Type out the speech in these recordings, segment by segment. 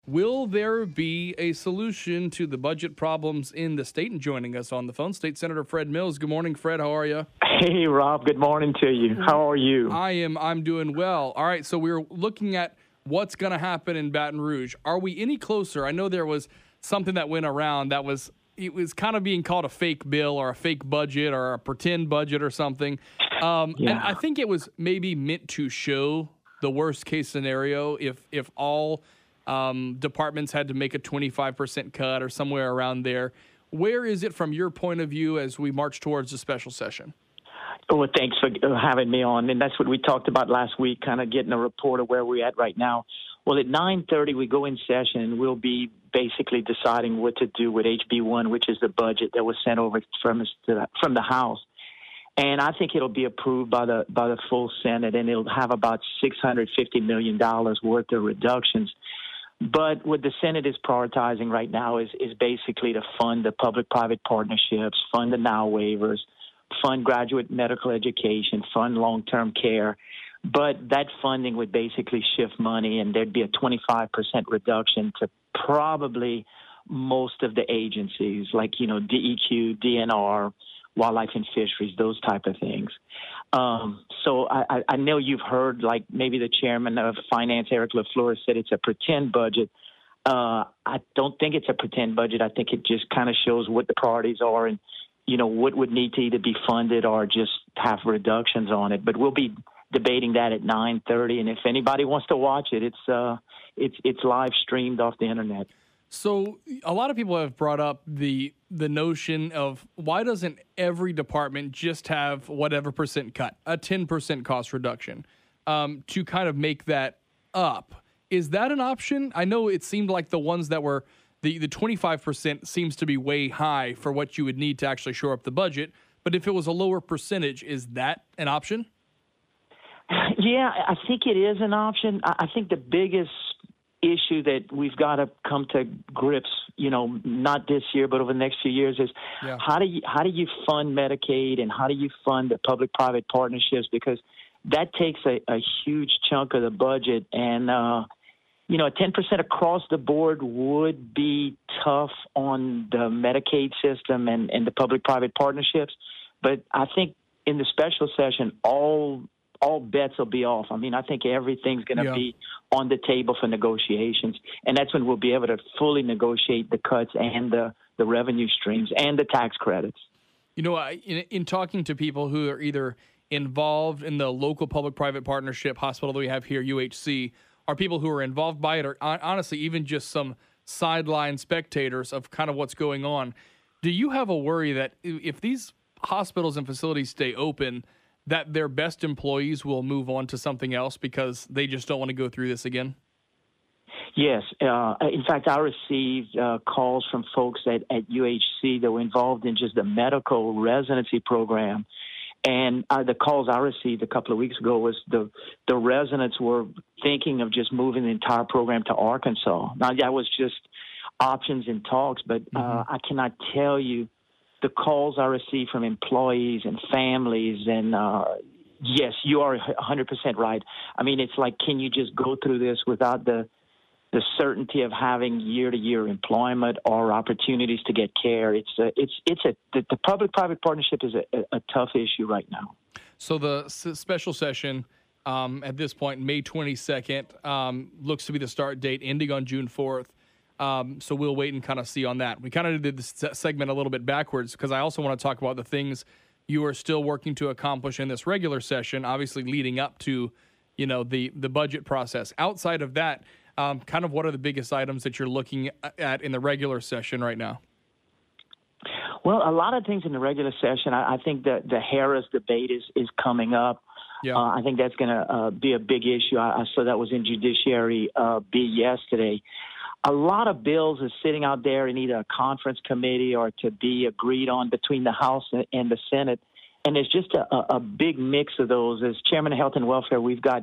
Will there be a solution to the budget problems in the state? And joining us on the phone, State Senator Fred Mills. Good morning, Fred. How are you? Hey, Rob. Good morning to you. How are you? I'm doing well. All right, so we're looking at what's going to happen in Baton Rouge. Are we any closer? I know there was something that went around that was kind of being called a fake bill or a fake budget or a pretend budget or something. And I think it was maybe meant to show the worst case scenario if all departments had to make a 25% cut or somewhere around there. Where is it from your point of view as we march towards the special session? Well, thanks for having me on. And that's what we talked about last week, kind of getting a report of where we're at right now. Well, at 9:30, we go in session, and we'll be basically deciding what to do with HB1, which is the budget that was sent over from the House. And I think it'll be approved by the full Senate, and it'll have about $650 million worth of reductions. But what the Senate is prioritizing right now is basically to fund the public-private partnerships, fund the now waivers, fund graduate medical education, fund long-term care. But that funding would basically shift money, and there'd be a 25% reduction to probably most of the agencies, like, DEQ, DNR, Wildlife and Fisheries, those type of things. So I know you've heard, like, maybe the chairman of Finance, Eric LaFleur, said it's a pretend budget. I don't think it's a pretend budget. I think it just kind of shows what the priorities are and, what would need to either be funded or just have reductions on it. But we'll be debating that at 9:30, and if anybody wants to watch it, it's live streamed off the internet. So a lot of people have brought up the notion of why doesn't every department just have whatever percent cut, a 10% cost reduction, to kind of make that up. Is that an option? I know it seemed like the ones that were the 25% seems to be way high for what you would need to actually shore up the budget. But if it was a lower percentage, is that an option? Yeah, I think it is an option. I think the biggest issue that we've got to come to grips, not this year, but over the next few years is how do you fund Medicaid and how do you fund the public-private partnerships? Because that takes a huge chunk of the budget. And, 10% across the board would be tough on the Medicaid system and the public-private partnerships. But I think in the special session, all bets will be off. I mean, I think everything's going to be on the table for negotiations, and that's when we'll be able to fully negotiate the cuts and the revenue streams and the tax credits. In talking to people who are either involved in the local public-private partnership hospital that we have here, UHC, or people who are involved by it, or honestly even just some sideline spectators of kind of what's going on, do you have a worry that if these hospitals and facilities stay open, that their best employees will move on to something else because they just don't want to go through this again? Yes. In fact, I received calls from folks at UHC that were involved in just the medical residency program. And the calls I received a couple of weeks ago was the residents were thinking of just moving the entire program to Arkansas. Now, that was just options and talks, but I cannot tell you the calls I receive from employees and families, and yes, you are 100% right. I mean, it's like, can you just go through this without the certainty of having year-to-year employment or opportunities to get care? The public-private partnership is a tough issue right now. So the special session at this point, May 22nd, looks to be the start date, ending on June 4th. So we'll wait and kind of see on that. We kind of did this segment a little bit backwards because I also want to talk about the things you are still working to accomplish in this regular session, obviously leading up to, the budget process. Outside of that, kind of what are the biggest items that you're looking at in the regular session right now? Well, a lot of things in the regular session. I think that the Harris debate is coming up. Yeah. I think that's going to be a big issue. I saw that was in Judiciary B yesterday. A lot of bills are sitting out there in either a conference committee or to be agreed on between the House and the Senate. And there's just a big mix of those. As Chairman of Health and Welfare, we've got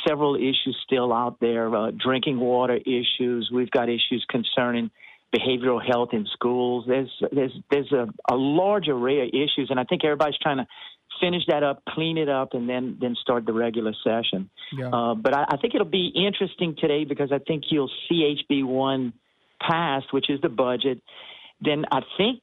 several issues still out there, drinking water issues. We've got issues concerning behavioral health in schools. There's a large array of issues, and I think everybody's trying to finish that up, clean it up, and then start the regular session. Yeah. But I think it'll be interesting today because I think you'll see HB1 passed, which is the budget. Then I think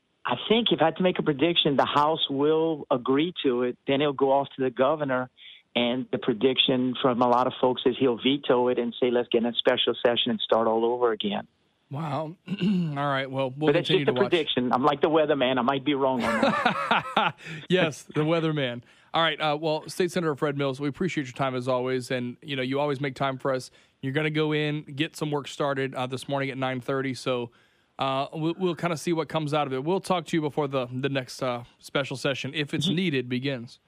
if I had to make a prediction, the House will agree to it. Then it'll go off to the governor. And the prediction from a lot of folks is he'll veto it and say, let's get in a special session and start all over again. Wow. All right. Well, we'll but it's continue just to a watch. Prediction. I'm like the weatherman. I might be wrong on that. Yes, the weatherman. All right. Well, State Senator Fred Mills, we appreciate your time as always. And, you always make time for us. You're going to go in, get some work started this morning at 9:30. So we'll kind of see what comes out of it. We'll talk to you before the next special session, if it's needed, begins.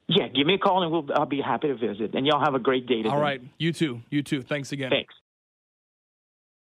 Yeah, give me a call and I'll be happy to visit. And y'all have a great day today. All right. You too. Thanks again. Thanks.